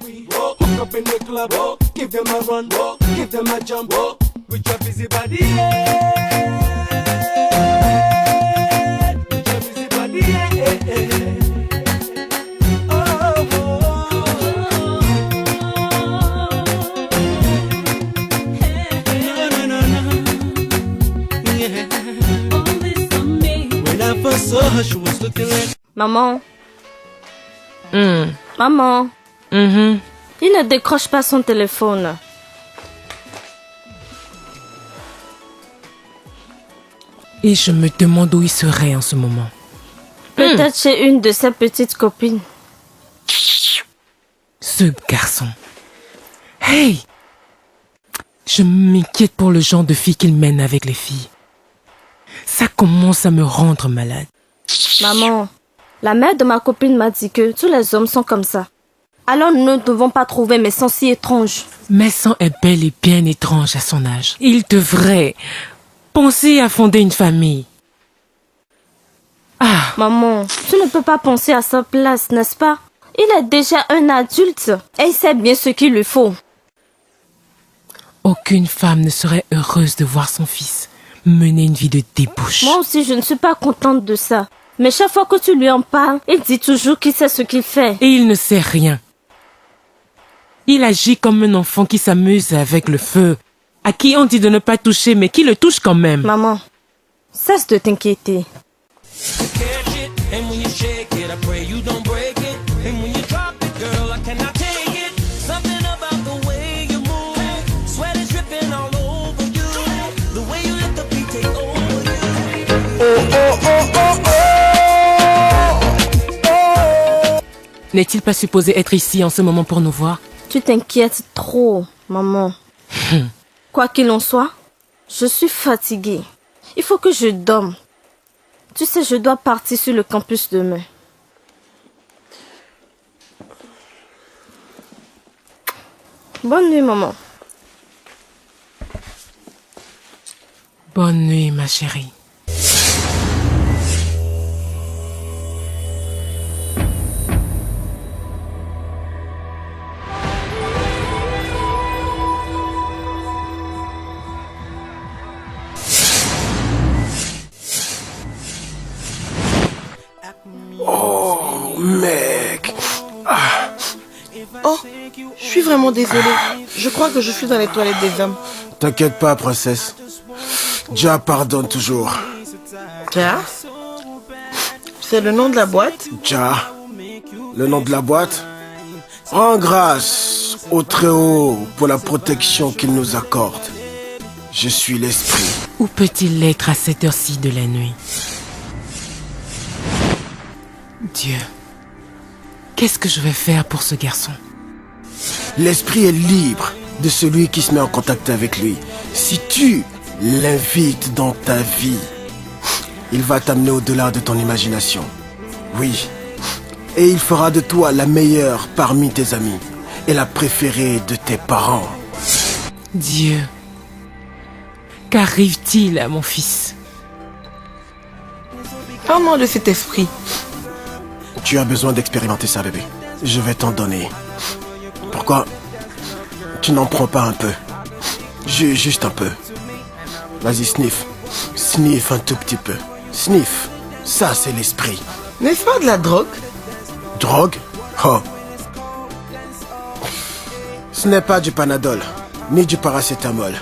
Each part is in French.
Walk up in the club, give them a run, give them a jump, with your busy body, with your busy body, Maman. Maman. Il ne décroche pas son téléphone. Et je me demande où il serait en ce moment. Peut-être chez une de ses petites copines. Ce garçon. Hey! Je m'inquiète pour le genre de fille qu'il mène avec les filles. Ça commence à me rendre malade. Maman, la mère de ma copine m'a dit que tous les hommes sont comme ça. Alors nous ne devons pas trouver Messan si étrange. Messan est bel et bien étrange à son âge. Il devrait penser à fonder une famille. Ah! Maman, tu ne peux pas penser à sa place, n'est-ce pas? Il est déjà un adulte et il sait bien ce qu'il lui faut. Aucune femme ne serait heureuse de voir son fils mener une vie de débauche. Moi aussi, je ne suis pas contente de ça. Mais chaque fois que tu lui en parles, il dit toujours qu'il sait ce qu'il fait. Et il ne sait rien. Il agit comme un enfant qui s'amuse avec le feu, à qui on dit de ne pas toucher, mais qui le touche quand même. Maman, cesse de t'inquiéter. N'est-il pas supposé être ici en ce moment pour nous voir? Tu t'inquiètes trop, maman. Quoi qu'il en soit, je suis fatiguée. Il faut que je dorme. Tu sais, je dois partir sur le campus demain. Bonne nuit, maman. Bonne nuit, ma chérie. Oh, mec. Oh, je suis vraiment désolée. Je crois que je suis dans les toilettes des hommes. T'inquiète pas, princesse. Jah pardonne toujours. Jah? C'est le nom de la boîte? Jah, le nom de la boîte. Rends grâce au Très-Haut pour la protection qu'il nous accorde. Je suis l'esprit. Où peut-il être à cette heure-ci de la nuit? Dieu, qu'est-ce que je vais faire pour ce garçon? L'esprit est libre de celui qui se met en contact avec lui. Si tu l'invites dans ta vie, il va t'amener au-delà de ton imagination. Oui. Et il fera de toi la meilleure parmi tes amis et la préférée de tes parents. Dieu, qu'arrive-t-il à mon fils? Parle-moi de cet esprit. Tu as besoin d'expérimenter ça, bébé. Je vais t'en donner. Pourquoi tu n'en prends pas un peu? Juste un peu. Vas-y, sniff. Sniff un tout petit peu. Sniff. Ça, c'est l'esprit. N'est-ce pas de la drogue? Drogue? Oh. Ce n'est pas du Panadol, ni du paracétamol.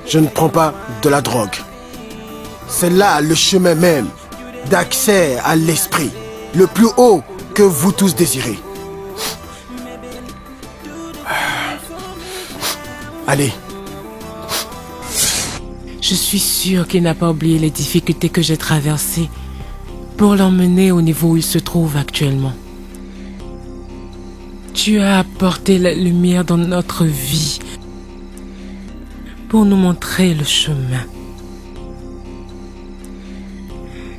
Je ne prends pas de la drogue. C'est là le chemin même d'accès à l'esprit, le plus haut que vous tous désirez. Allez. Je suis sûre qu'il n'a pas oublié les difficultés que j'ai traversées pour l'emmener au niveau où il se trouve actuellement. Tu as apporté la lumière dans notre vie pour nous montrer le chemin.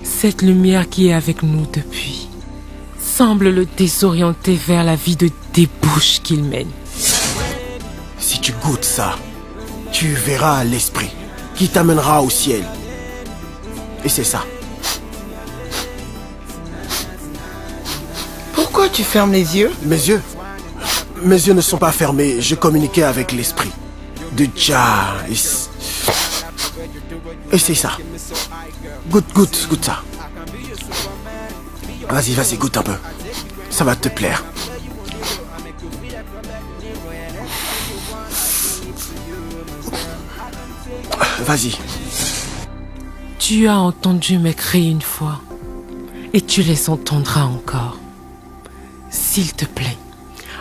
Cette lumière qui est avec nous depuis semble le désorienter vers la vie de débauche qu'il mène. Si tu goûtes ça, tu verras l'esprit qui t'amènera au ciel. Et c'est ça. Pourquoi tu fermes les yeux? Mes yeux? Mes yeux ne sont pas fermés. Je communiquais avec l'esprit de Jah. Essaye ça. Goûte ça. Vas-y, goûte un peu. Ça va te plaire. Vas-y. Tu as entendu mes cris une fois, et tu les entendras encore. S'il te plaît,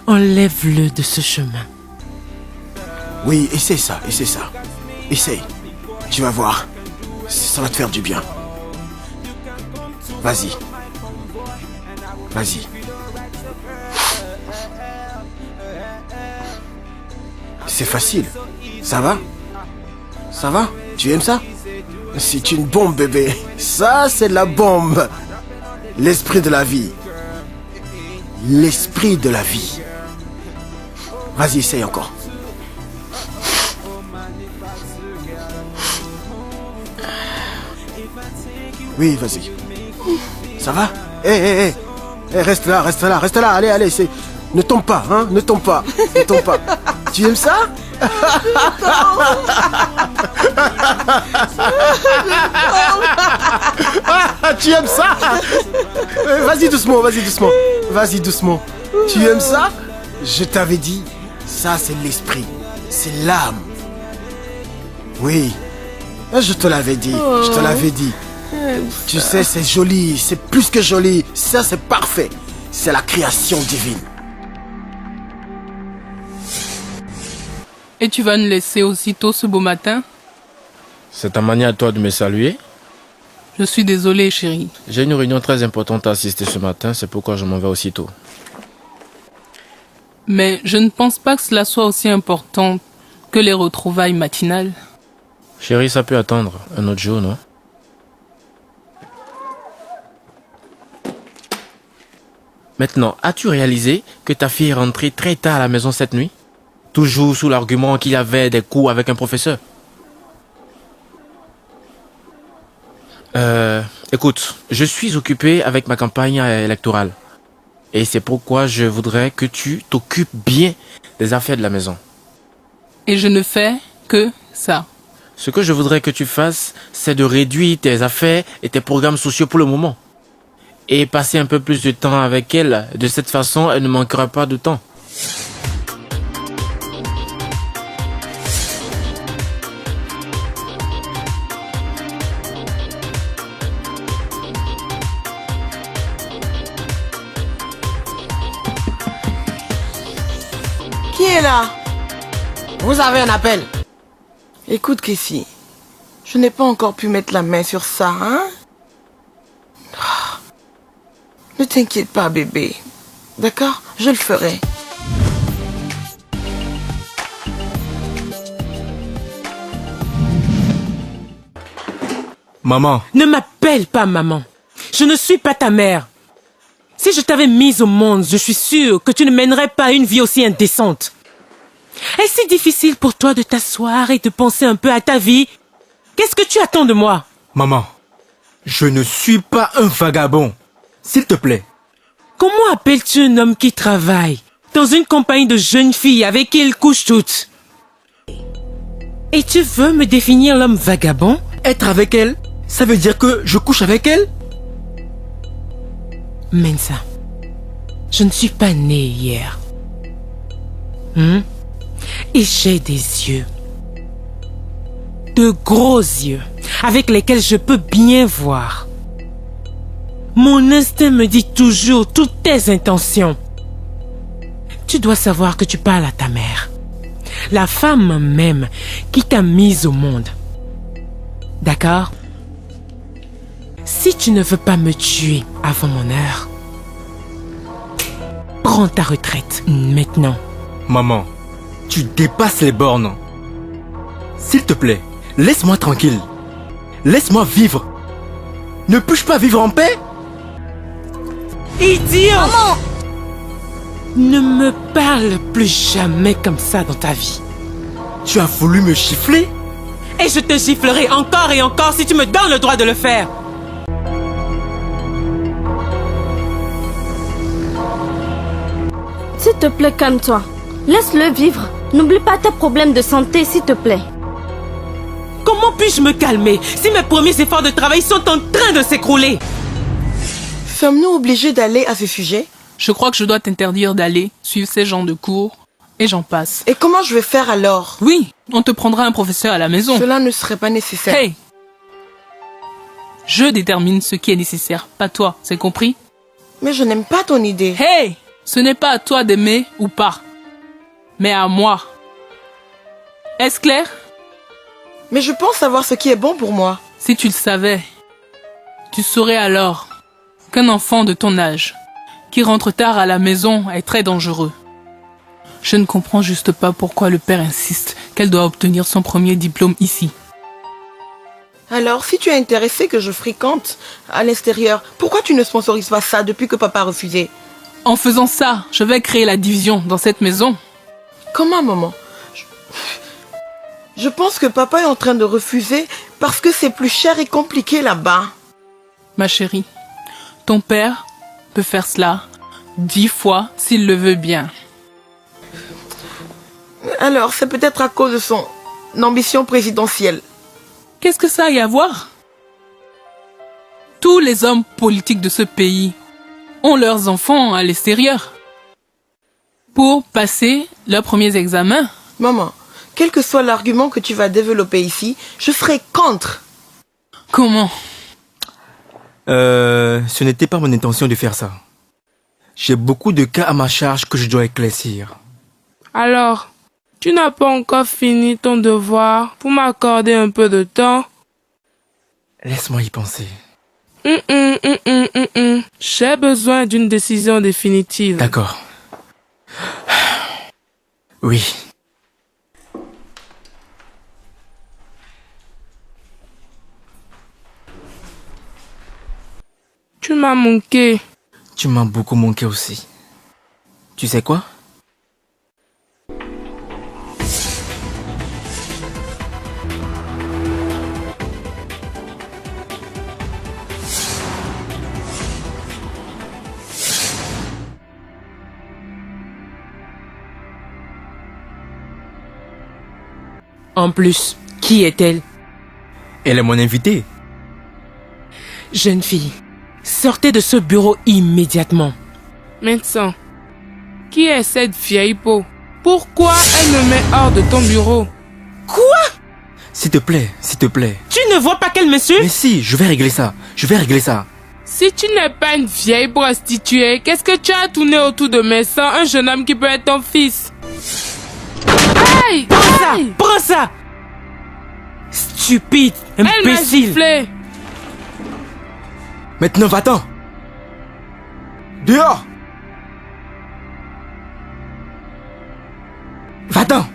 enlève-le de ce chemin. Oui, essaye ça. Essaye. Tu vas voir. Ça va te faire du bien. Vas-y. C'est facile. Ça va? Tu aimes ça? C'est une bombe, bébé. Ça, c'est la bombe. L'esprit de la vie. Vas-y, essaye encore. Oui, vas-y. Ça va? Hé, reste là. Allez, ne tombe pas, hein? Ne tombe pas. Tu aimes ça? Tu aimes ça? Vas-y doucement. Tu aimes ça? Je t'avais dit, ça c'est l'esprit, c'est l'âme. Oui, je te l'avais dit. Tu sais, c'est joli, c'est plus que joli. Ça, c'est parfait. C'est la création divine. Et tu vas nous laisser aussitôt ce beau matin? C'est ta manière à toi de me saluer? Je suis désolée, chérie. J'ai une réunion très importante à assister ce matin, c'est pourquoi je m'en vais aussitôt. Mais je ne pense pas que cela soit aussi important que les retrouvailles matinales. Chérie, ça peut attendre un autre jour, non? Maintenant, as-tu réalisé que ta fille est rentrée très tard à la maison cette nuit? Toujours sous l'argument qu'il y avait des cours avec un professeur. Écoute, je suis occupé avec ma campagne électorale. Et c'est pourquoi je voudrais que tu t'occupes bien des affaires de la maison. Et je ne fais que ça. Ce que je voudrais que tu fasses, c'est de réduire tes affaires et tes programmes sociaux pour le moment. Et passer un peu plus de temps avec elle. De cette façon, elle ne manquera pas de temps. Qui est là? Vous avez un appel. Écoute, Kessie, je n'ai pas encore pu mettre la main sur ça, hein? Ne t'inquiète pas, bébé. D'accord? Je le ferai. Maman. Ne m'appelle pas maman. Je ne suis pas ta mère. Si je t'avais mise au monde, je suis sûre que tu ne mènerais pas une vie aussi indécente. Est-ce si difficile pour toi de t'asseoir et de penser un peu à ta vie? Qu'est-ce que tu attends de moi? Maman, je ne suis pas un vagabond. S'il te plaît. Comment appelles-tu un homme qui travaille dans une compagnie de jeunes filles avec qui il couche toutes? Et tu veux me définir l'homme vagabond? Être avec elle, ça veut dire que je couche avec elle? Mensa, je ne suis pas née hier. Et j'ai des yeux. De gros yeux, avec lesquels je peux bien voir. Mon instinct me dit toujours toutes tes intentions. Tu dois savoir que tu parles à ta mère. La femme même qui t'a mise au monde. D'accord? Si tu ne veux pas me tuer avant mon heure, prends ta retraite maintenant. Maman, tu dépasses les bornes. S'il te plaît, laisse-moi tranquille. Laisse-moi vivre. Ne puis-je pas vivre en paix? Idiot! Maman! Ne me parle plus jamais comme ça dans ta vie. Tu as voulu me gifler? Et je te giflerai encore et encore si tu me donnes le droit de le faire. Tu S'il te plaît, calme-toi. Laisse-le vivre. N'oublie pas tes problèmes de santé, s'il te plaît. Comment puis-je me calmer si mes premiers efforts de travail sont en train de s'écrouler? Sommes-nous obligés d'aller à ce sujet? Je crois que je dois t'interdire d'aller suivre ces gens de cours et j'en passe. Et comment je vais faire alors? Oui, on te prendra un professeur à la maison. Cela ne serait pas nécessaire. Hey! Je détermine ce qui est nécessaire, pas toi, c'est compris? Mais je n'aime pas ton idée. Hey! Ce n'est pas à toi d'aimer ou pas, mais à moi. Est-ce clair? Mais je pense savoir ce qui est bon pour moi. Si tu le savais, tu saurais alors qu'un enfant de ton âge qui rentre tard à la maison est très dangereux. Je ne comprends juste pas pourquoi le père insiste qu'elle doit obtenir son premier diplôme ici. Alors, si tu es intéressé que je fréquente à l'extérieur, pourquoi tu ne sponsorises pas ça depuis que papa a refusé? En faisant ça, je vais créer la division dans cette maison. Comment, maman? Je pense que papa est en train de refuser parce que c'est plus cher et compliqué là-bas. Ma chérie, ton père peut faire cela 10 fois s'il le veut bien. Alors, c'est peut-être à cause de son ambition présidentielle. Qu'est-ce que ça a à y avoir? Tous les hommes politiques de ce pays ont leurs enfants à l'extérieur pour passer leurs premiers examens. Maman, quel que soit l'argument que tu vas développer ici, je serai contre. Comment? Ce n'était pas mon intention de faire ça. J'ai beaucoup de cas à ma charge que je dois éclaircir. Alors, tu n'as pas encore fini ton devoir pour m'accorder un peu de temps? Laisse-moi y penser. J'ai besoin d'une décision définitive. D'accord. Oui. Tu m'as manqué. Tu m'as beaucoup manqué aussi. Tu sais quoi? En plus, qui est-elle? Elle est mon invitée. Jeune fille, sortez de ce bureau immédiatement. Médecin, qui est cette vieille peau? Pourquoi elle me met hors de ton bureau? Quoi? S'il te plaît, s'il te plaît. Tu ne vois pas qu'elle me suit? Mais si, je vais régler ça. Je vais régler ça. Si tu n'es pas une vieille prostituée, qu'est-ce que tu as tourné autour de mes seins, un jeune homme qui peut être ton fils? Hey! Prends ça! Prends ça! Stupide, Elle m'a imbécile! giflé. Maintenant, va-t'en. Dehors. Va-t'en.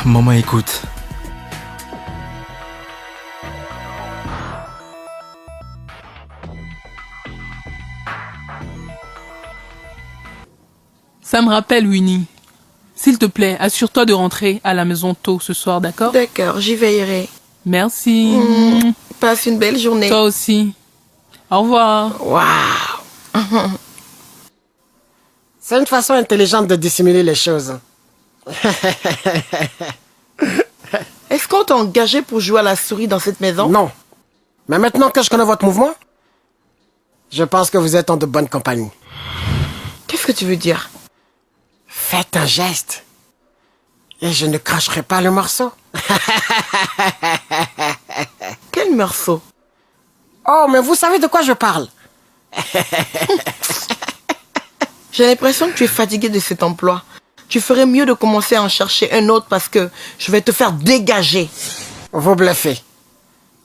Maman, écoute. Ça me rappelle, Winnie. S'il te plaît, assure-toi de rentrer à la maison tôt ce soir, d'accord? D'accord, j'y veillerai. Merci. Passe une belle journée. Toi aussi. Au revoir. Waouh. C'est une façon intelligente de dissimuler les choses. Est-ce qu'on t'a engagé pour jouer à la souris dans cette maison? Non. Mais maintenant que je connais votre mouvement, je pense que vous êtes en de bonne compagnie. Qu'est-ce que tu veux dire? Faites un geste. Et je ne cracherai pas le morceau. Quel morceau? Oh, mais vous savez de quoi je parle. J'ai l'impression que tu es fatigué de cet emploi. Tu ferais mieux de commencer à en chercher un autre parce que je vais te faire dégager. Vous bluffez.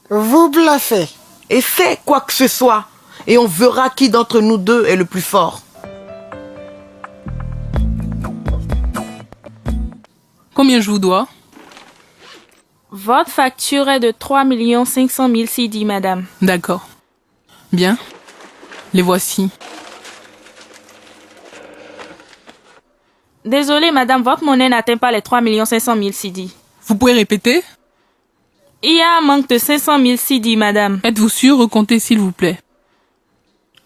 Vous bluffez. Essaie quoi que ce soit et on verra qui d'entre nous deux est le plus fort. Combien je vous dois? Votre facture est de 3 500 000 CD, madame. D'accord. Bien. Les voici. Désolée, madame, votre monnaie n'atteint pas les 3 500 000 CD. Vous pouvez répéter? Il y a un manque de 500 000 CD, madame. Êtes-vous sûr? Recomptez, s'il vous plaît.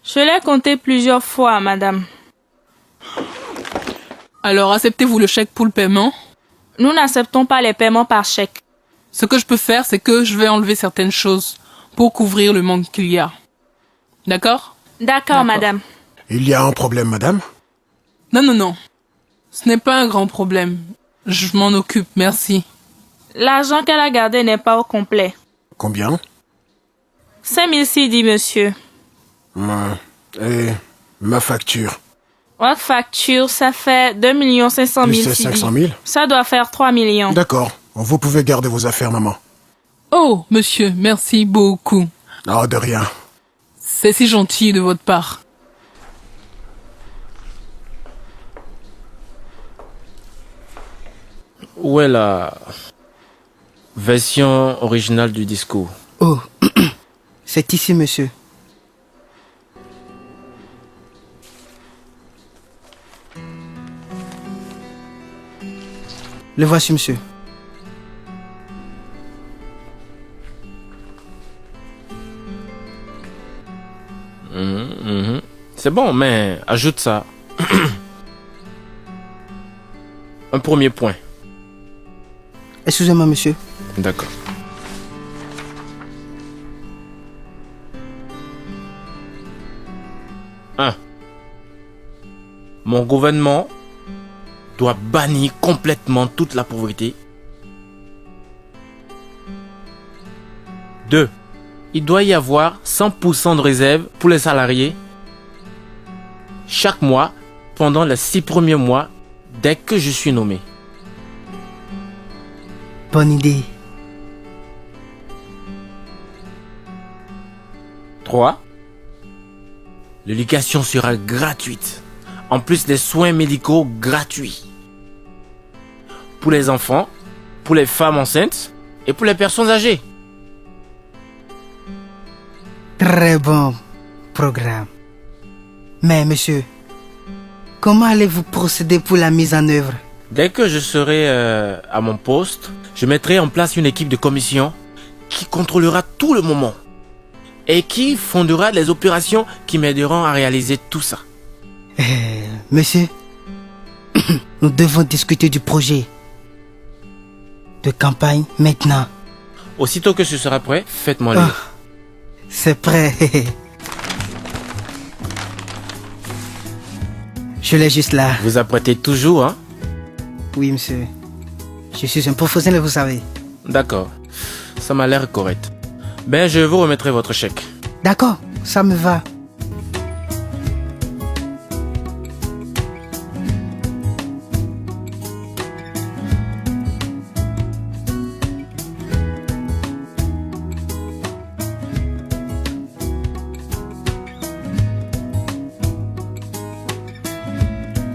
Je l'ai compté plusieurs fois, madame. Alors, acceptez-vous le chèque pour le paiement? Nous n'acceptons pas les paiements par chèque. Ce que je peux faire, c'est que je vais enlever certaines choses pour couvrir le manque qu'il y a. D'accord? D'accord, madame. Il y a un problème, madame? Non. Ce n'est pas un grand problème. Je m'en occupe, merci. L'argent qu'elle a gardé n'est pas au complet. Combien? 5 000 CD, monsieur. Et ma facture? Votre facture, ça fait 2 500 000 Plus c'est CD. 500 000? Ça doit faire 3 millions. D'accord. Vous pouvez garder vos affaires, maman. Oh, monsieur, merci beaucoup. Oh, de rien. C'est si gentil de votre part. Où est la version originale du discours? Oh, c'est ici, monsieur. Le voici, monsieur. C'est bon, mais ajoute ça. Un premier point. Excusez-moi, monsieur. D'accord. Mon gouvernement doit bannir complètement toute la pauvreté. 2. Il doit y avoir 100% de réserve pour les salariés chaque mois pendant les 6 premiers mois dès que je suis nommé. Bonne idée. 3. L'éducation sera gratuite. En plus des soins médicaux gratuits. Pour les enfants, pour les femmes enceintes et pour les personnes âgées. Très bon programme. Mais, monsieur, comment allez-vous procéder pour la mise en œuvre? Dès que je serai à mon poste, je mettrai en place une équipe de commission qui contrôlera tout le moment et qui fondera les opérations qui m'aideront à réaliser tout ça. Monsieur, nous devons discuter du projet de campagne maintenant. Aussitôt que ce sera prêt, faites-moi lire. C'est prêt. Je l'ai juste là. Vous apprêtez toujours, hein? Oui, monsieur. Je suis un professionnel, vous savez. D'accord. Ça m'a l'air correct. Ben, je vous remettrai votre chèque. D'accord, ça me va.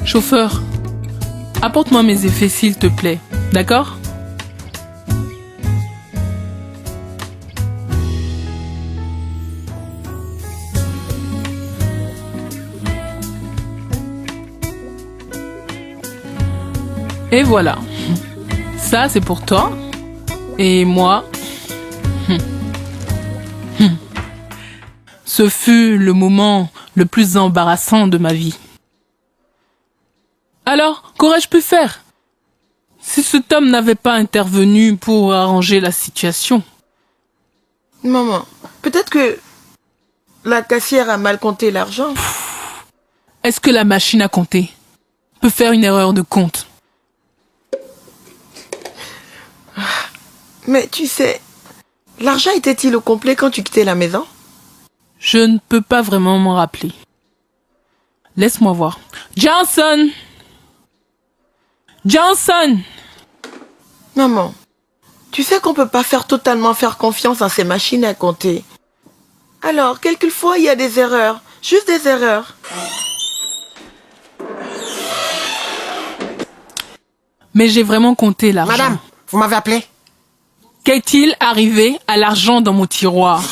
Chauffeur, apporte-moi mes effets s'il te plaît, d'accord? Et voilà. Ça, c'est pour toi. Et moi... Ce fut le moment le plus embarrassant de ma vie. Alors, qu'aurais-je pu faire? Si cet homme n'avait pas intervenu pour arranger la situation. Maman, peut-être que la caissière a mal compté l'argent. Est-ce que la machine à compter peut faire une erreur de compte? Mais tu sais, l'argent était-il au complet quand tu quittais la maison? Je ne peux pas vraiment m'en rappeler. Laisse-moi voir. Johnson! Johnson! Maman, tu sais qu'on peut pas totalement faire confiance à ces machines à compter. Alors, quelquefois, il y a des erreurs. Juste des erreurs. Mais j'ai vraiment compté l'argent. Madame, vous m'avez appelé? Qu'est-il arrivé à l'argent dans mon tiroir?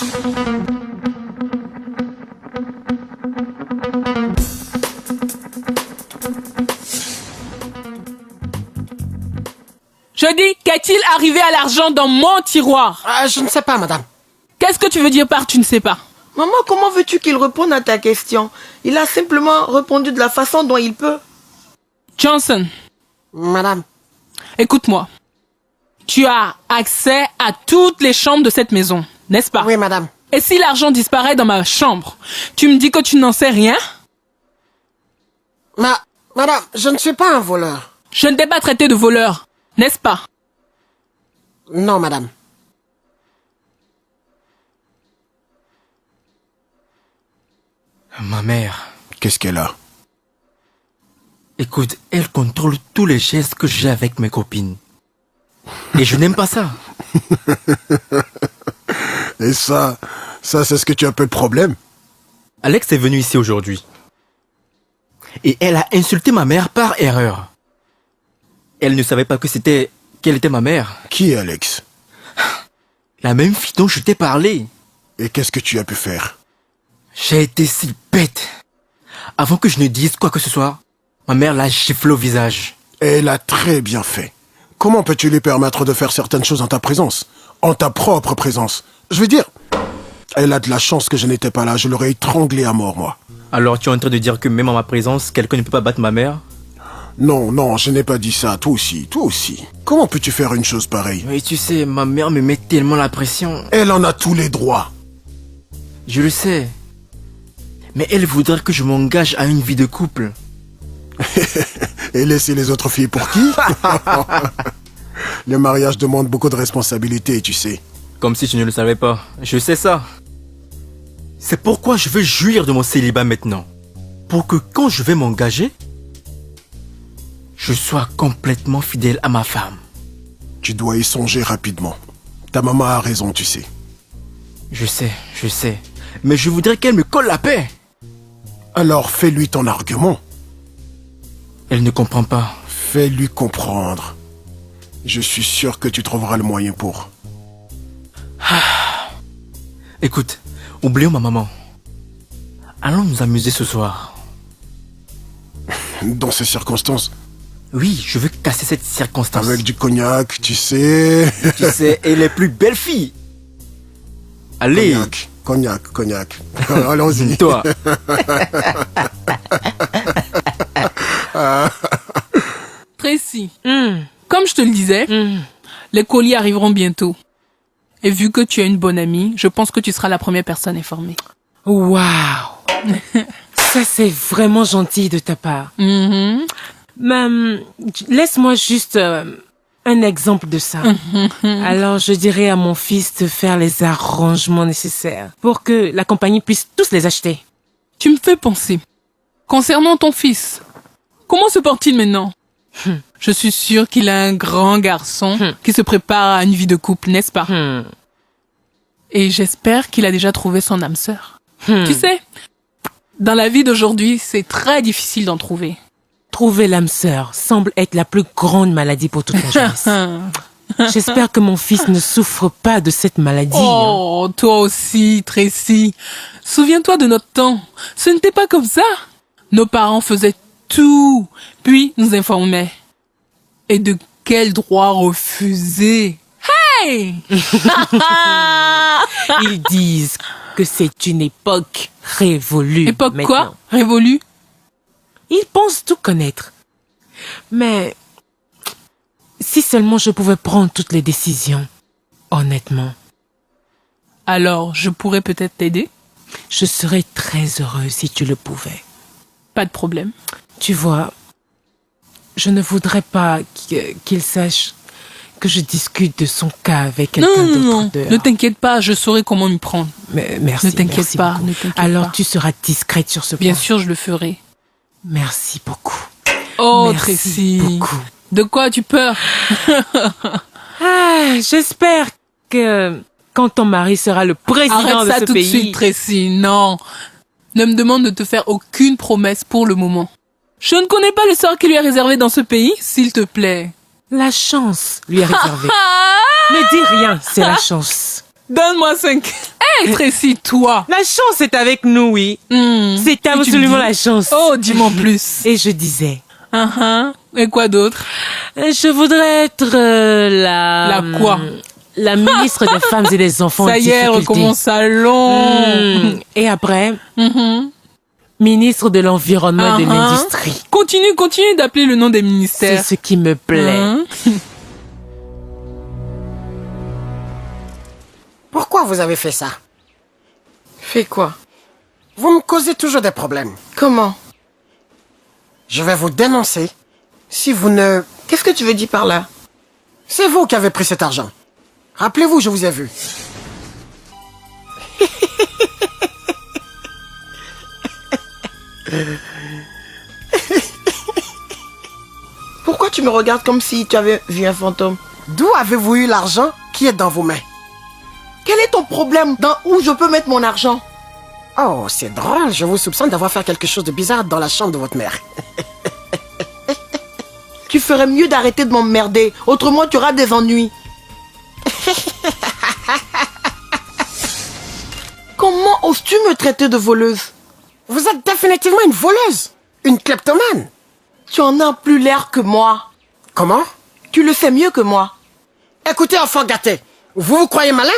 Je dis, qu'est-il arrivé à l'argent dans mon tiroir? Je ne sais pas, madame. Qu'est-ce que tu veux dire par tu ne sais pas? Maman, comment veux-tu qu'il réponde à ta question? Il a simplement répondu de la façon dont il peut. Johnson. Madame. Écoute-moi. Tu as accès à toutes les chambres de cette maison, n'est-ce pas? Oui, madame. Et si l'argent disparaît dans ma chambre, tu me dis que tu n'en sais rien? Madame, je ne suis pas un voleur. Je ne t'ai pas traité de voleur, n'est-ce pas? Non, madame. Ma mère. Qu'est-ce qu'elle a? Écoute, elle contrôle tous les gestes que j'ai avec mes copines. Et je n'aime pas ça. Et ça c'est ce que tu appelles problème? Alex est venu ici aujourd'hui. Et elle a insulté ma mère par erreur. Elle ne savait pas qu'elle était ma mère. Qui est Alex? La même fille dont je t'ai parlé. Et qu'est-ce que tu as pu faire? J'ai été si bête. Avant que je ne dise quoi que ce soit, ma mère l'a giflé au visage. Elle a très bien fait. Comment peux-tu lui permettre de faire certaines choses en ta présence? En ta propre présence? Je veux dire, elle a de la chance que je n'étais pas là. Je l'aurais étranglée à mort, moi. Alors tu es en train de dire que même en ma présence, quelqu'un ne peut pas battre ma mère? Non, je n'ai pas dit ça. Toi aussi. Comment peux-tu faire une chose pareille? Mais tu sais, ma mère me met tellement la pression. Elle en a tous les droits. Je le sais. Mais elle voudrait que je m'engage à une vie de couple. Et laisser les autres filles pour qui? Le mariage demande beaucoup de responsabilités, tu sais. Comme si tu ne le savais pas. Je sais ça. C'est pourquoi je veux jouir de mon célibat maintenant. Pour que quand je vais m'engager, je sois complètement fidèle à ma femme. Tu dois y songer rapidement. Ta maman a raison, tu sais. Je sais. Mais je voudrais qu'elle me colle la paix. Alors fais-lui ton argument. Elle ne comprend pas. Fais-lui comprendre. Je suis sûr que tu trouveras le moyen pour. Écoute, oublions ma maman. Allons nous amuser ce soir. Dans ces circonstances? Oui, je veux casser cette circonstance. Avec du cognac, tu sais. Tu sais, et les plus belles filles. Allez. Cognac. Allons-y. Toi. Tracy, comme je te le disais, les colis arriveront bientôt. Et vu que tu es une bonne amie, je pense que tu seras la première personne informée. Waouh. Ça, c'est vraiment gentil de ta part. Mais laisse-moi juste un exemple de ça. Alors, je dirais à mon fils de faire les arrangements nécessaires pour que la compagnie puisse tous les acheter. Tu me fais penser. Concernant ton fils, comment se porte-t-il maintenant? Je suis sûre qu'il est un grand garçon qui se prépare à une vie de couple, n'est-ce pas? Et j'espère qu'il a déjà trouvé son âme sœur. Tu sais, dans la vie d'aujourd'hui, c'est très difficile d'en trouver. Trouver l'âme sœur semble être la plus grande maladie pour toute la jeunesse. J'espère que mon fils ne souffre pas de cette maladie. Oh, toi aussi, Tracy. Souviens-toi de notre temps. Ce n'était pas comme ça. Nos parents faisaient tout, puis nous informaient. Et de quel droit refuser? Hey! Ils disent que c'est une époque révolue. Époque maintenant. quoi? Révolue? Ils pensent tout connaître. Mais si seulement je pouvais prendre toutes les décisions, honnêtement. Alors, je pourrais peut-être t'aider? Je serais très heureuse si tu le pouvais. Pas de problème. Tu vois, je ne voudrais pas qu'il sache que je discute de son cas avec quelqu'un d'autre. Non, ne t'inquiète pas, je saurai comment m'y prendre. Mais merci. Ne t'inquiète pas, ne t'inquiète pas. Alors tu seras discrète sur ce point. Bien sûr, je le ferai. Merci beaucoup. Oh, merci Tracy. beaucoup. De quoi as-tu peur? J'espère que quand ton mari sera le président de ce pays... Arrête ça tout de suite, Tracy. Non. Ne me demande de te faire aucune promesse pour le moment. Je ne connais pas le sort qui lui est réservé dans ce pays, s'il te plaît. La chance lui est réservée. Ne dis rien, c'est la chance. Donne-moi 5. Hey, Tracy, toi. La chance est avec nous, oui. C'est absolument la chance. Oh, dis-moi plus. Et je disais... Et quoi d'autre? Je voudrais être la... La quoi? La ministre des femmes et des enfants en Ça y difficulté. est, recommence salon. Et après, ministre de l'environnement et de l'industrie. Continue d'appeler le nom des ministères. C'est ce qui me plaît. Pourquoi vous avez fait ça? Fais quoi? Vous me causez toujours des problèmes. Comment? Je vais vous dénoncer si vous ne... Qu'est-ce que tu veux dire par là? C'est vous qui avez pris cet argent. Rappelez-vous, je vous ai vu. Pourquoi tu me regardes comme si tu avais vu un fantôme? D'où avez-vous eu l'argent qui est dans vos mains? Quel est ton problème? Dans où je peux mettre mon argent? Oh, c'est drôle. Je vous soupçonne d'avoir fait quelque chose de bizarre dans la chambre de votre mère. Tu ferais mieux d'arrêter de m'emmerder. Autrement, tu auras des ennuis. Comment oses-tu me traiter de voleuse? Vous êtes définitivement une voleuse. Une kleptomane. Tu en as plus l'air que moi. Comment? Tu le sais mieux que moi. Écoutez, enfant gâté. Vous croyez malin?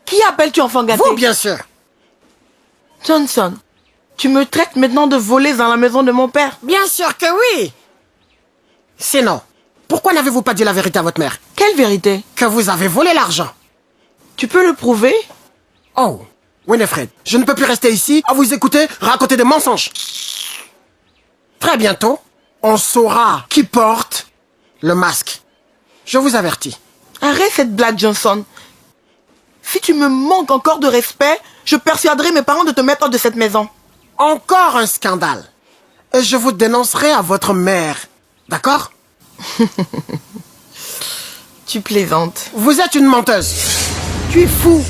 Qui appelles-tu enfant gâté? Vous, bien sûr. Johnson, tu me traites maintenant de voleuse dans la maison de mon père? Bien sûr que oui. Sinon, pourquoi n'avez-vous pas dit la vérité à votre mère? Quelle vérité? Que vous avez volé l'argent. Tu peux le prouver? Oh, Winifred, je ne peux plus rester ici à vous écouter raconter des mensonges. Très bientôt, on saura qui porte le masque. Je vous avertis. Arrête cette blague, Johnson. Si tu me manques encore de respect, je persuaderai mes parents de te mettre hors de cette maison. Encore un scandale. Et je vous dénoncerai à votre mère. D'accord? Tu plaisantes. Vous êtes une menteuse. Tu es fou.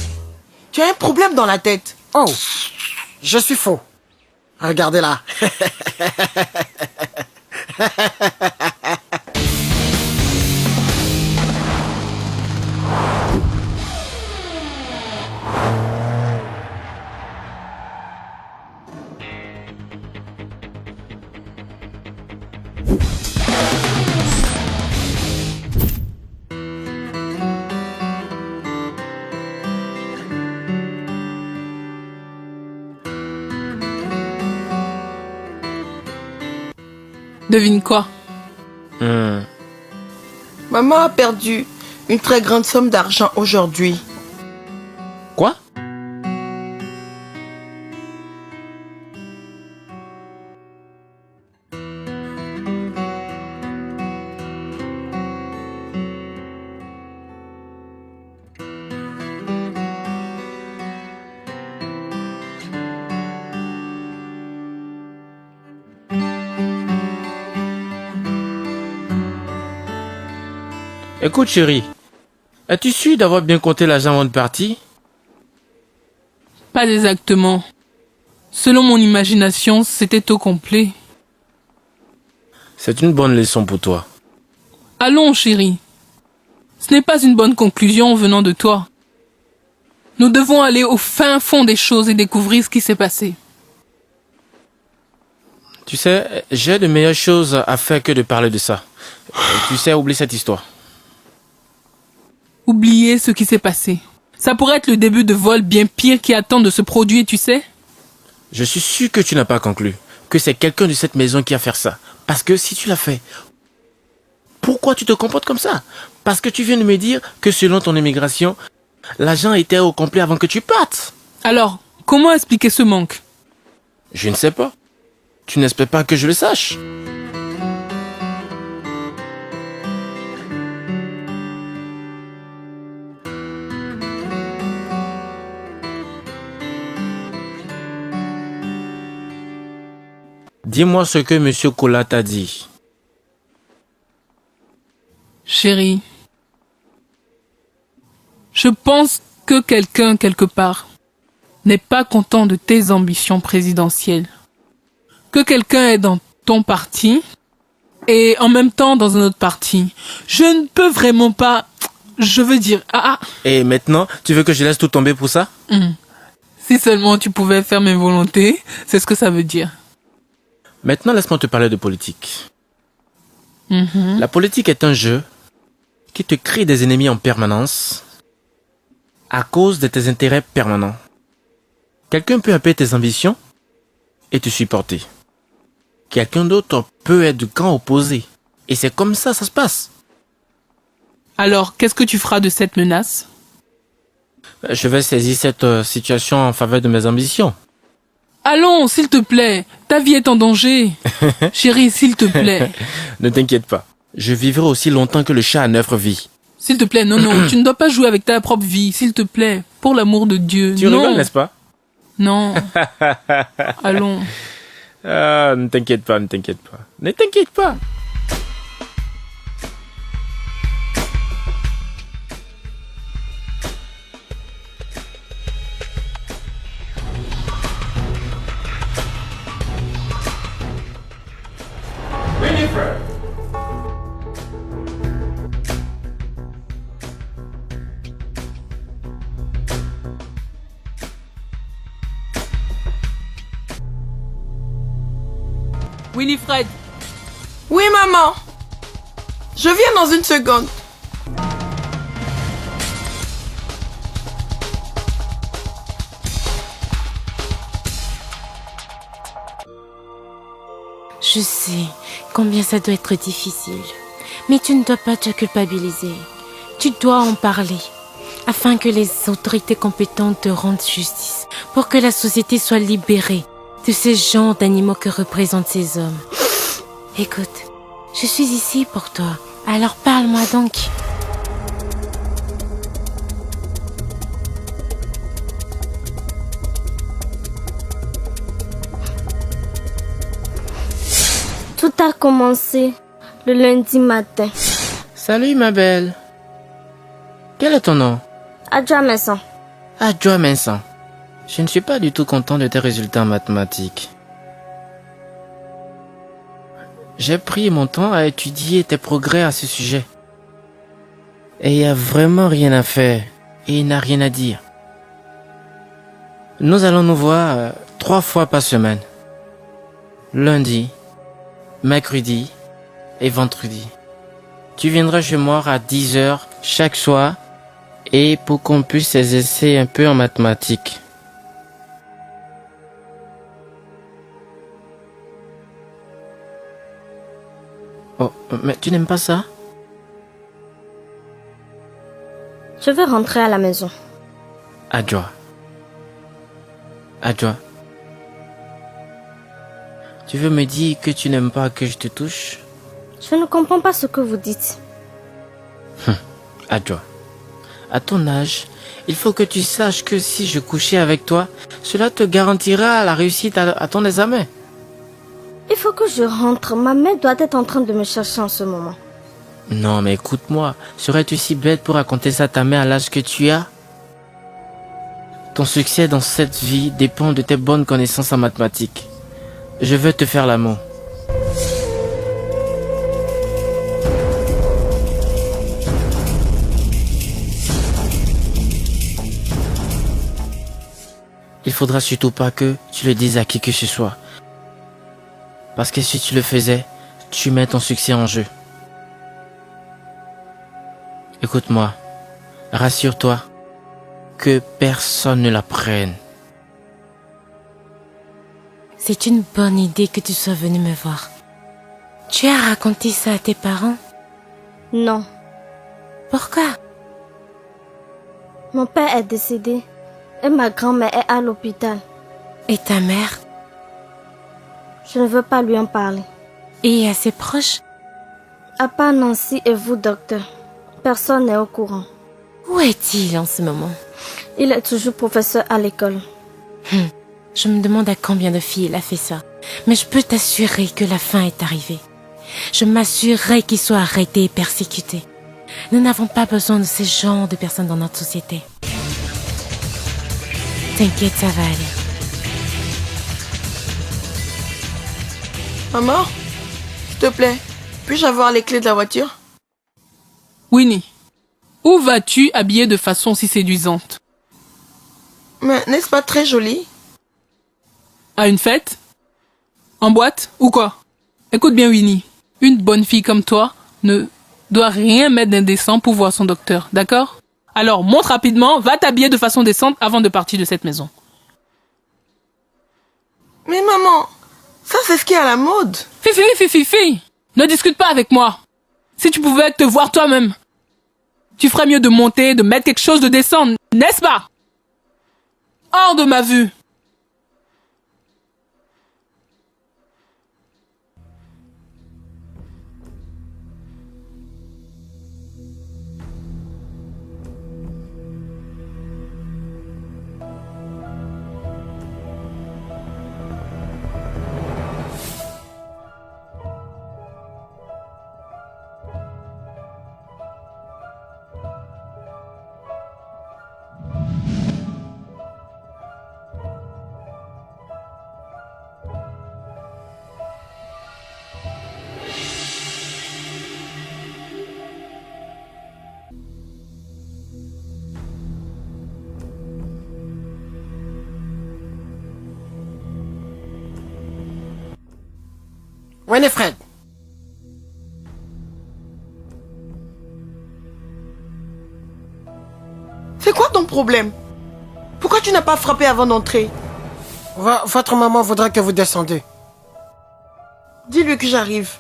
Tu as un problème dans la tête. Oh, je suis faux. Regardez-la. Devine quoi? Maman a perdu une très grande somme d'argent aujourd'hui. Quoi? Écoute chérie, es-tu sûr d'avoir bien compté l'argent avant de partir? Pas exactement. Selon mon imagination, c'était au complet. C'est une bonne leçon pour toi. Allons, chérie. Ce n'est pas une bonne conclusion venant de toi. Nous devons aller au fin fond des choses et découvrir ce qui s'est passé. Tu sais, j'ai de meilleures choses à faire que de parler de ça. Tu sais, oublie cette histoire. Oublier ce qui s'est passé. Ça pourrait être le début de vols bien pires qui attendent de se produire, tu sais. Je suis sûr que tu n'as pas conclu que c'est quelqu'un de cette maison qui a fait ça. Parce que si tu l'as fait, pourquoi tu te comportes comme ça? Parce que tu viens de me dire que selon ton immigration, l'agent était au complet avant que tu partes. Alors, comment expliquer ce manque? Je ne sais pas. Tu n'espères pas que je le sache? Dis-moi ce que Monsieur Kola t'a dit. Chérie, je pense que quelqu'un, quelque part, n'est pas content de tes ambitions présidentielles. Que quelqu'un est dans ton parti et en même temps dans un autre parti. Je ne peux vraiment pas... Je veux dire... Et maintenant, tu veux que je laisse tout tomber pour ça? Si seulement tu pouvais faire mes volontés, c'est ce que ça veut dire. Maintenant, laisse-moi te parler de politique. La politique est un jeu qui te crée des ennemis en permanence à cause de tes intérêts permanents. Quelqu'un peut appeler tes ambitions et te supporter. Quelqu'un d'autre peut être du camp opposé. Et c'est comme ça se passe. Alors, qu'est-ce que tu feras de cette menace? Je vais saisir cette situation en faveur de mes ambitions. Allons, s'il te plaît. Ta vie est en danger. Chérie, s'il te plaît. Ne t'inquiète pas. Je vivrai aussi longtemps que le chat à 9 vies. S'il te plaît, non, tu ne dois pas jouer avec ta propre vie. S'il te plaît, pour l'amour de Dieu. Tu rigoles, n'est-ce pas? Non. Allons. Ne t'inquiète pas, ne t'inquiète pas. Ne t'inquiète pas. Winifred. Winifred. Oui, maman. Je viens dans une seconde. Je sais combien ça doit être difficile. Mais tu ne dois pas te culpabiliser. Tu dois en parler afin que les autorités compétentes te rendent justice pour que la société soit libérée de ces genres d'animaux que représentent ces hommes. Écoute, je suis ici pour toi. Alors parle-moi donc. Tout a commencé le lundi matin. Salut ma belle. Quel est ton nom? Adjoa Messon. Adjoa Messon. Je ne suis pas du tout content de tes résultats en mathématiques. J'ai pris mon temps à étudier tes progrès à ce sujet. Et il n'y a vraiment rien à faire. Et il n'a rien à dire. Nous allons nous voir 3 fois par semaine. Lundi, mercredi et vendredi. Tu viendras chez moi à 10h chaque soir et pour qu'on puisse exercer un peu en mathématiques. Oh, mais tu n'aimes pas ça? Je vais rentrer à la maison. Adjoa. Adjoa. Tu veux me dire que tu n'aimes pas que je te touche? Je ne comprends pas ce que vous dites. Adjoa. À ton âge, il faut que tu saches que si je couchais avec toi, cela te garantira la réussite à ton examen. Il faut que je rentre. Ma mère doit être en train de me chercher en ce moment. Non, mais écoute-moi. Serais-tu si bête pour raconter ça à ta mère à l'âge que tu as? Ton succès dans cette vie dépend de tes bonnes connaissances en mathématiques. Je veux te faire l'amour. Il faudra surtout pas que tu le dises à qui que ce soit. Parce que si tu le faisais, tu mets ton succès en jeu. Écoute-moi, rassure-toi que personne ne la prenne. C'est une bonne idée que tu sois venu me voir. Tu as raconté ça à tes parents? Non. Pourquoi? Mon père est décédé et ma grand-mère est à l'hôpital. Et ta mère? Je ne veux pas lui en parler. Et à ses proches? À part Nancy et vous, docteur. Personne n'est au courant. Où est-il en ce moment? Il est toujours professeur à l'école. Je me demande à combien de filles il a fait ça. Mais je peux t'assurer que la fin est arrivée. Je m'assurerai qu'il soit arrêté et persécuté. Nous n'avons pas besoin de ce genre de personnes dans notre société. T'inquiète, ça va aller. Maman, s'il te plaît, puis-je avoir les clés de la voiture? Winnie, où vas-tu habillée de façon si séduisante? Mais n'est-ce pas très joli? À une fête? En boîte? Ou quoi? Écoute bien, Winnie. Une bonne fille comme toi ne doit rien mettre d'indécent pour voir son docteur, d'accord? Alors, monte rapidement, va t'habiller de façon décente avant de partir de cette maison. Mais maman, ça c'est ce qui est à la mode. Fifi, ne discute pas avec moi. Si tu pouvais te voir toi-même, tu ferais mieux de monter, de mettre quelque chose de décent, n'est-ce pas? Hors de ma vue. Winifred. C'est quoi ton problème? Pourquoi tu n'as pas frappé avant d'entrer? Votre maman voudrait que vous descendiez. Dis-lui que j'arrive.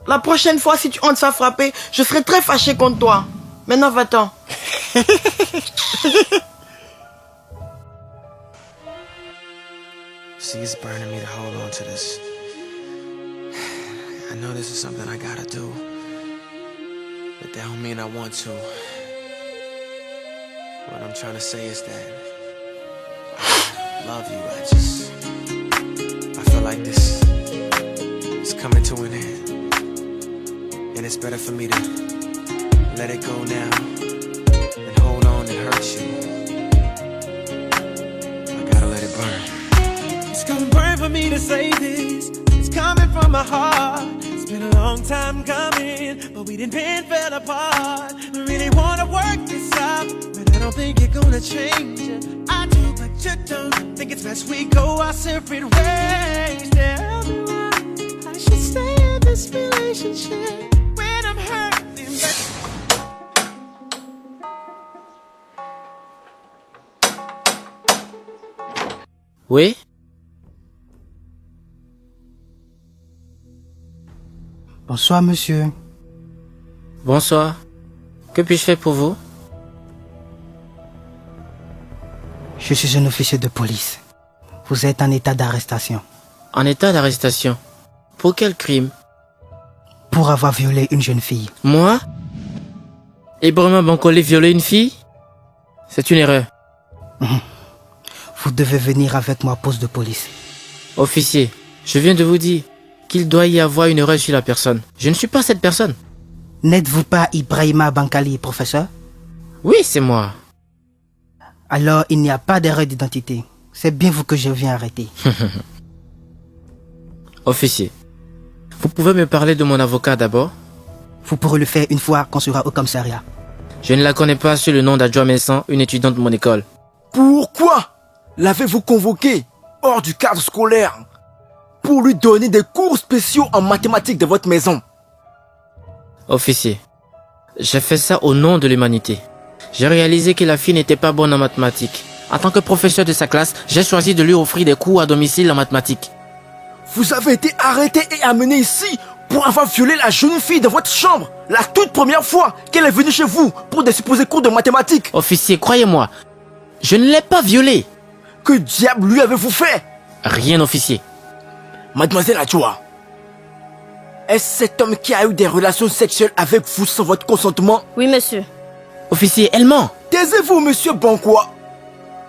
La prochaine fois, si tu entres sans frapper, je serai très fâché contre toi. Maintenant, va-t'en. See, it's burning me to hold on to this. I know this is something I gotta do, but that don't mean I want to. What I'm trying to say is that I love you. I feel like this is coming to an end, and it's better for me to let it go now than hold on and hurt you. I gotta let it burn. It's gonna burn for me to say this. It's coming from my heart. It's been a long time coming, but we didn't been fell apart. I really wanna work this out, but I don't think you're gonna change it. I do, but you don't. Think it's best we go our separate ways. Tell me why I should stay in this relationship when I'm hurting, but Oui? Bonsoir, monsieur. Bonsoir. Que puis-je faire pour vous? Je suis un officier de police. Vous êtes en état d'arrestation. En état d'arrestation? Pour quel crime? Pour avoir violé une jeune fille. Moi? Ibrahima Bankole violer une fille? C'est une erreur. Vous devez venir avec moi au poste de police. Officier, je viens de vous dire qu'il doit y avoir une erreur sur la personne. Je ne suis pas cette personne. N'êtes-vous pas Ibrahima Bankali, professeur? Oui, c'est moi. Alors, il n'y a pas d'erreur d'identité. C'est bien vous que je viens arrêter. Officier, vous pouvez me parler de mon avocat d'abord? Vous pourrez le faire une fois qu'on sera au commissariat. Je ne la connais pas sur le nom d'Adjoa Messan, une étudiante de mon école. Pourquoi l'avez-vous convoqué hors du cadre scolaire pour lui donner des cours spéciaux en mathématiques de votre maison? Officier, j'ai fait ça au nom de l'humanité. J'ai réalisé que la fille n'était pas bonne en mathématiques. En tant que professeur de sa classe, j'ai choisi de lui offrir des cours à domicile en mathématiques. Vous avez été arrêté et amené ici pour avoir violé la jeune fille de votre chambre, la toute première fois qu'elle est venue chez vous pour des supposés cours de mathématiques. Officier, croyez-moi, je ne l'ai pas violée. Que diable lui avez-vous fait? Rien, officier. Mademoiselle Adjoa, est-ce cet homme qui a eu des relations sexuelles avec vous sans votre consentement? Oui, monsieur. Officier, elle ment. Taisez-vous, monsieur Banquois.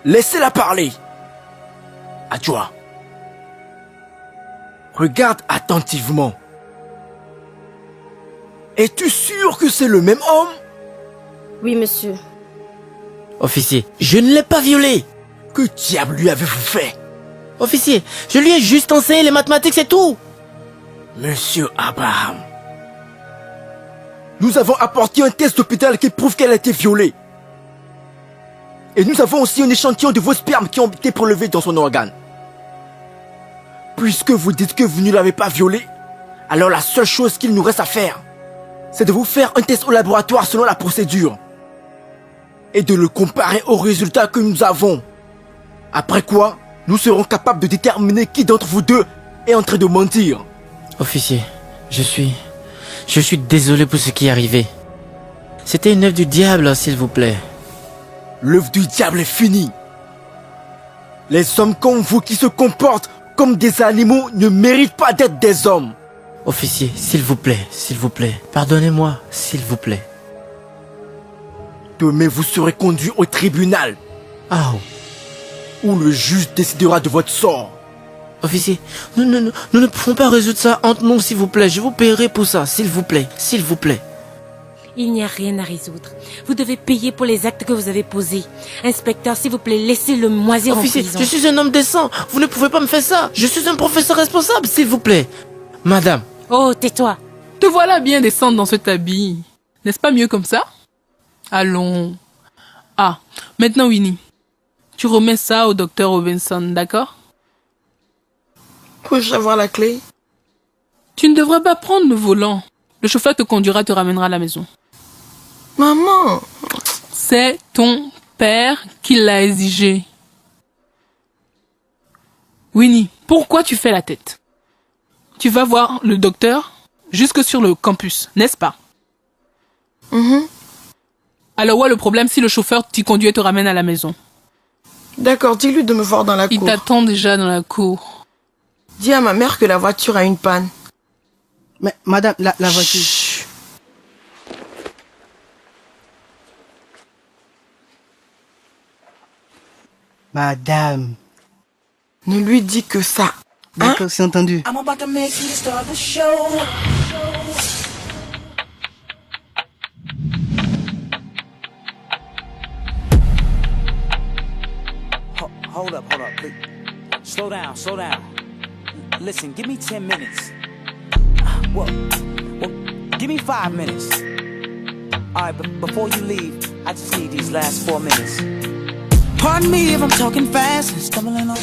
Laissez-la parler. Adjoa, regarde attentivement. Es-tu sûr que c'est le même homme? Oui, monsieur. Officier, je ne l'ai pas violée. Que diable lui avez-vous fait? Officier, je lui ai juste enseigné les mathématiques, c'est tout. Monsieur Abraham, nous avons apporté un test d'hôpital qui prouve qu'elle a été violée. Et nous avons aussi un échantillon de vos spermes qui ont été prélevés dans son organe. Puisque vous dites que vous ne l'avez pas violée, Alors la seule chose qu'il nous reste à faire, c'est de vous faire un test au laboratoire selon la procédure. Et de le comparer aux résultats que nous avons. Après quoi, nous serons capables de déterminer qui d'entre vous deux est en train de mentir. Officier, je suis désolé pour ce qui est arrivé. C'était une œuvre du diable, s'il vous plaît. L'œuvre du diable est finie. Les hommes comme vous qui se comportent comme des animaux ne méritent pas d'être des hommes. Officier, s'il vous plaît, pardonnez-moi, s'il vous plaît. Demain, vous serez conduit au tribunal. Ah. Où le juge décidera de votre sort. Officier, nous ne pouvons pas résoudre ça entre nous, s'il vous plaît. Je vous paierai pour ça, s'il vous plaît, s'il vous plaît. Il n'y a rien à résoudre. Vous devez payer pour les actes que vous avez posés. Inspecteur, s'il vous plaît, laissez-le moisir en prison. Officier, je suis un homme décent. Vous ne pouvez pas me faire ça. Je suis un professeur responsable, s'il vous plaît. Madame. Oh, tais-toi. Te voilà bien descendre dans cet habit. N'est-ce pas mieux comme ça? Allons. Ah, maintenant Winnie. Tu remets ça au docteur Robinson, d'accord? Puis-je avoir la clé? Tu ne devrais pas prendre le volant. Le chauffeur te conduira, te ramènera à la maison. Maman! C'est ton père qui l'a exigé. Winnie, pourquoi tu fais la tête? Tu vas voir le docteur jusque sur le campus, n'est-ce pas? Alors où est le problème si le chauffeur t'y conduit et te ramène à la maison? D'accord, dis-lui de me voir dans la cour. Il t'attend déjà dans la cour. Dis à ma mère que la voiture a une panne. Mais madame, la voiture... Chut. Madame... Ne lui dis que ça. D'accord, c'est entendu. I'm about to make you start the show. Hold up, please. Slow down. Listen, give me 10 minutes. Well, give me 5 minutes. Alright, but before you leave, I just need these last 4 minutes. Pardon me if I'm talking fast and stumbling on my...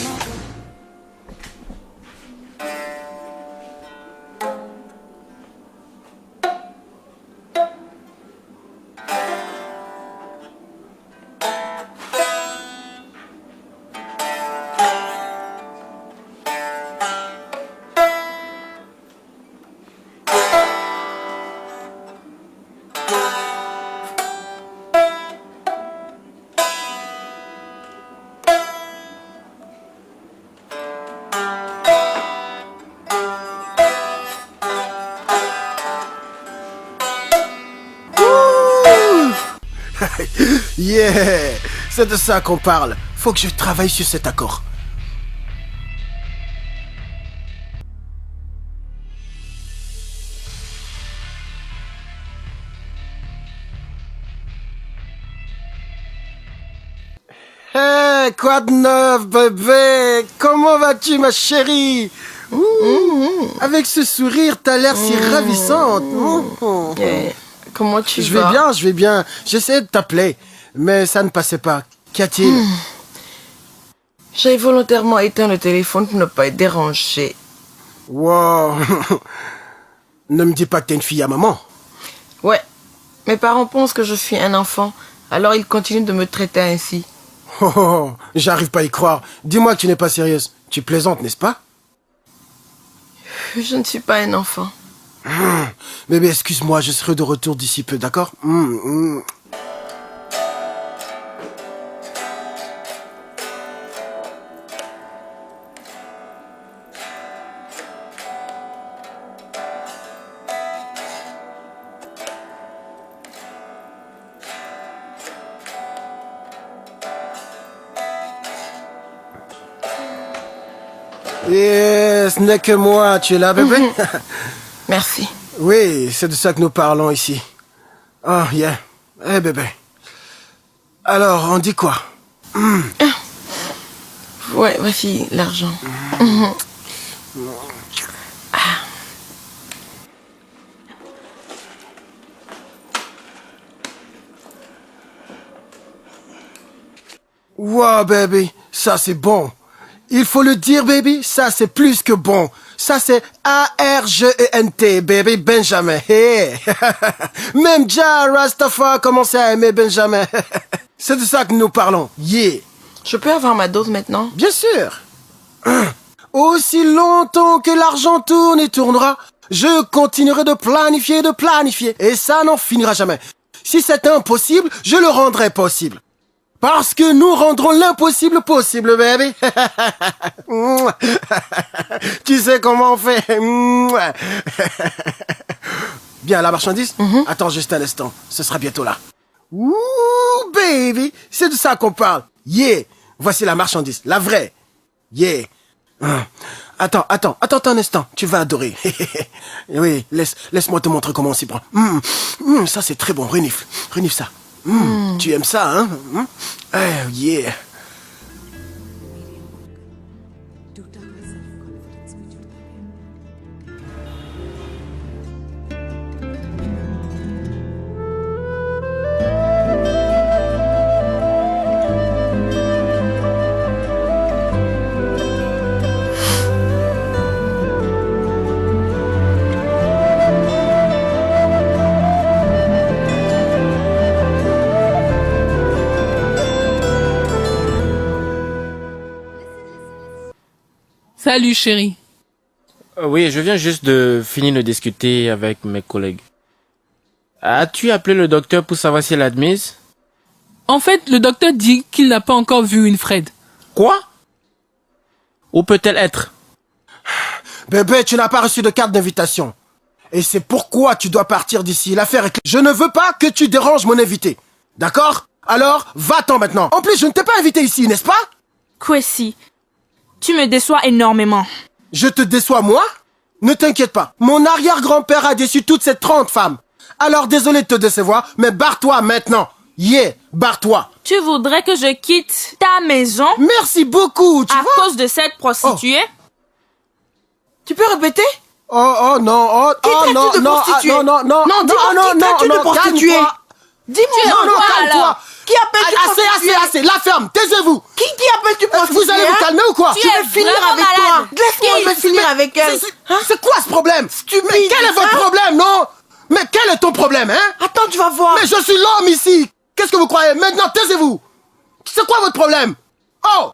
Yeah, c'est de ça qu'on parle. Faut que je travaille sur cet accord. Hey, quoi de neuf, bébé? Comment vas-tu, ma chérie? Avec ce sourire, t'as l'air si ravissante. Comment tu Je vas? vais bien. J'essayais de t'appeler, mais ça ne passait pas. Qu'y a-t-il? J'ai volontairement éteint le téléphone pour ne pas être dérangé. Wow. Ne me dis pas que t'es une fille à maman. Ouais. Mes parents pensent que je suis un enfant, alors ils continuent de me traiter ainsi. Oh, j'arrive pas à y croire. Dis-moi que tu n'es pas sérieuse. Tu plaisantes, n'est-ce pas? Je ne suis pas un enfant. Bébé, excuse-moi, je serai de retour d'ici peu, d'accord? Ce n'est que moi, tu es là, bébé? Merci. Oui, c'est de ça que nous parlons ici. Oh, yeah. Eh, bébé. Alors, on dit quoi? Ouais, voici l'argent. Wow, baby, ça c'est bon. Il faut le dire, baby, ça c'est plus que bon. Ça, c'est A-R-G-E-N-T, baby, Benjamin. Hey. Même Jah Rastafari a commencé à aimer Benjamin. C'est de ça que nous parlons. Yeah. Je peux avoir ma dose maintenant? Bien sûr. Aussi longtemps que l'argent tourne et tournera, je continuerai de planifier. Et ça n'en finira jamais. Si c'est impossible, je le rendrai possible. Parce que nous rendrons l'impossible possible, baby. Tu sais comment on fait. Bien, la marchandise? Attends juste un instant. Ce sera bientôt là. Ouh, baby. C'est de ça qu'on parle. Yeah. Voici la marchandise. La vraie. Yeah. Attends un instant. Tu vas adorer. Oui, laisse-moi te montrer comment on s'y prend. Ça, c'est très bon. Renifle ça. Tu aimes ça, hein? Yeah. Salut chérie. Oui, je viens juste de finir de discuter avec mes collègues. As-tu appelé le docteur pour savoir si elle est admise? En fait, le docteur dit qu'il n'a pas encore vu Winfred. Quoi? Où peut-elle être? Bébé, tu n'as pas reçu de carte d'invitation. Et c'est pourquoi tu dois partir d'ici. L'affaire est claire. Je ne veux pas que tu déranges mon invité. D'accord? Alors, va-t'en maintenant. En plus, je ne t'ai pas invité ici, n'est-ce pas? Kwesi, tu me déçois énormément. Je te déçois, moi? Ne t'inquiète pas. Mon arrière-grand-père a déçu toutes ces 30 femmes. Alors, désolé de te décevoir, mais barre-toi maintenant. Yeah, barre-toi. Tu voudrais que je quitte ta maison? Merci beaucoup, tu vois? À cause de cette prostituée? Tu peux répéter? Oh non, non, Dis-moi, non, calme-toi. Qui appelle-tu prostituée? Assez, la ferme, taisez-vous. Qui appelle-tu prostituée? Vous allez vous calmer ou quoi? Je vais finir avec toi. Laisse-moi finir avec elle. C'est quoi ce problème? Mais quel est votre problème, non? Mais quel est ton problème, hein? Attends, tu vas voir. Mais je suis l'homme ici. Qu'est-ce que vous croyez? Maintenant, taisez-vous. C'est quoi votre problème? Oh!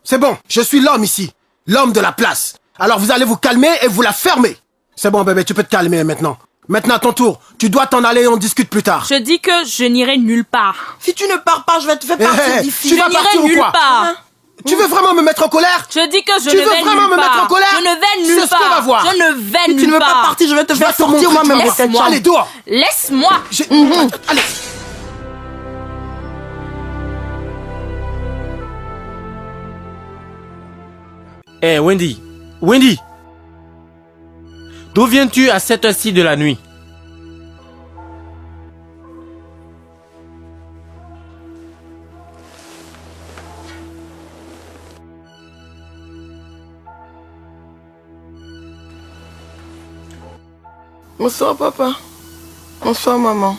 C'est bon, je suis l'homme ici. L'homme de la place. Alors vous allez vous calmer et vous la fermer. C'est bon, bébé, tu peux te calmer maintenant. Maintenant, à ton tour. Tu dois t'en aller et on discute plus tard. Je dis que je n'irai nulle part. Si tu ne pars pas, je vais te faire partir d'ici. Tu vas partir ou quoi? Tu veux vraiment me mettre en colère? Je dis que je ne vais nulle part. Tu veux vraiment me mettre en colère? Je ne vais nulle part. C'est ce qu'on va voir. Je ne vais nulle part. Si tu ne veux pas partir, je vais te faire sortir moi-même. Laisse-moi. Allez, dehors. Laisse-moi. Allez. Eh, Wendy. Wendy! D'où viens-tu à cette heure-ci de la nuit? Bonsoir, papa. Bonsoir, maman.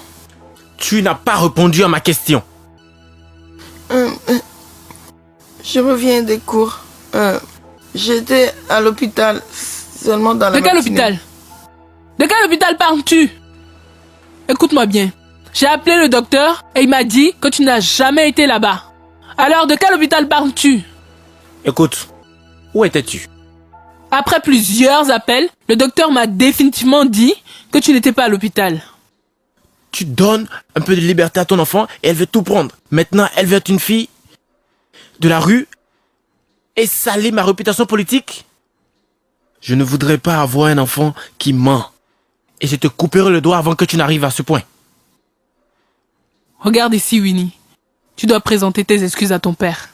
Tu n'as pas répondu à ma question. Je reviens des cours. J'étais à l'hôpital, seulement dans la De quel matinée. hôpital? De quel hôpital parles-tu? Écoute-moi bien. J'ai appelé le docteur et il m'a dit que tu n'as jamais été là-bas. Alors, de quel hôpital parles-tu? Écoute, où étais-tu? Après plusieurs appels, le docteur m'a définitivement dit que tu n'étais pas à l'hôpital. Tu donnes un peu de liberté à ton enfant et elle veut tout prendre. Maintenant, elle veut être une fille de la rue et salir ma réputation politique? Je ne voudrais pas avoir un enfant qui ment. Et je te couperai le doigt avant que tu n'arrives à ce point. Regarde ici, Winnie. Tu dois présenter tes excuses à ton père.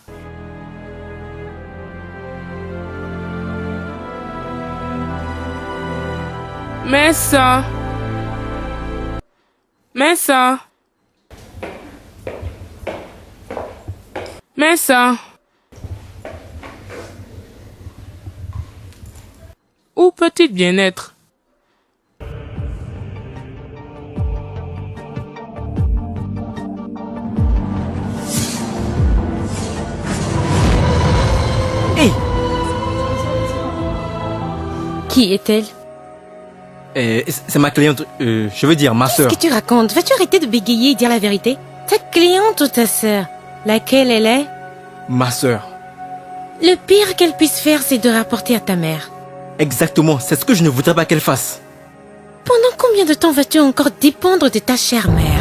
Mais ça... Où peut-il bien être? Hey! Qui est-elle? C'est ma cliente, je veux dire ma sœur. Qu'est-ce que tu racontes? Vas-tu arrêter de bégayer et dire la vérité? Ta cliente ou ta sœur? Laquelle elle est? Ma sœur. Le pire qu'elle puisse faire, c'est de rapporter à ta mère. Exactement, c'est ce que je ne voudrais pas qu'elle fasse. Pendant combien de temps vas-tu encore dépendre de ta chère mère?